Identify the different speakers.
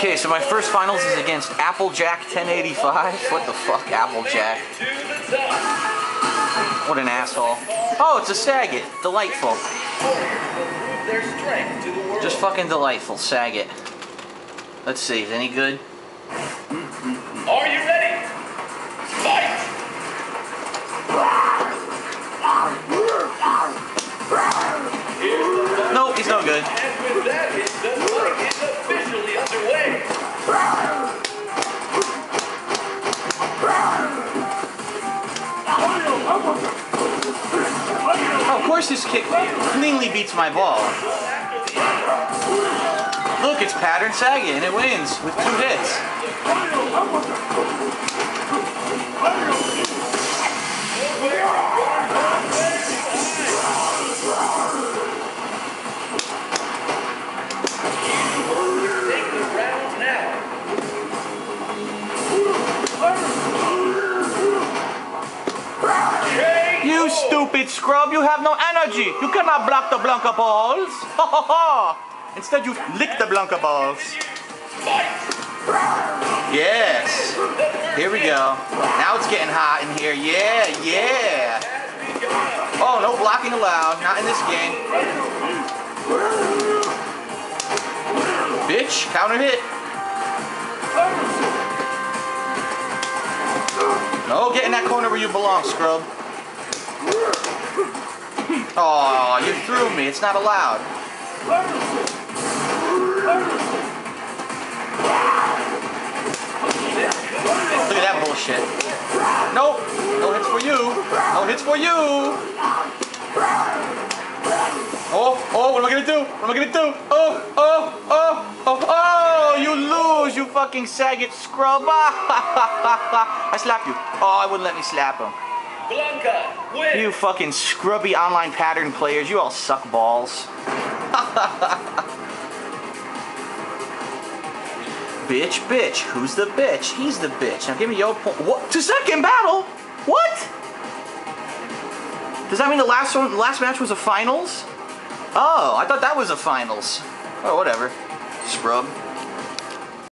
Speaker 1: Okay, so my first finals is against Applejack 1085. What the fuck, Applejack? What an asshole. Oh, it's a Saget. Delightful. Just fucking delightful, Saget. Let's see, is it any good?
Speaker 2: Are you ready? Fight!
Speaker 1: Nope, he's no good.
Speaker 2: And with that, the fight is officially underway.
Speaker 1: Oh, of course this kick cleanly beats my ball. Look, it's pattern Saget and it wins with 2 hits. You stupid scrub, you have no energy. You cannot block the Blanca balls. Ha ha ha. Instead you lick the Blanca balls. Yes. Here we go. Now it's getting hot in here. Yeah, yeah. Oh, no blocking allowed. Not in this game. Bitch, counter hit. No, get in that corner where you belong, scrub. Oh, you threw me. It's not allowed. Look at that bullshit. Nope. No hits for you. No hits for you. Oh, what am I gonna do? What am I gonna do? Oh, you lose, you fucking Saget scrub. I slapped you. Oh, I wouldn't let me slap him.
Speaker 2: Blanca, win.
Speaker 1: You fucking scrubby online pattern players, you all suck balls. Bitch, bitch. Who's the bitch? He's the bitch. Now give me your point. What? To second battle? What? Does that mean the last match was a finals? Oh, I thought that was a finals. Oh, whatever. Scrub.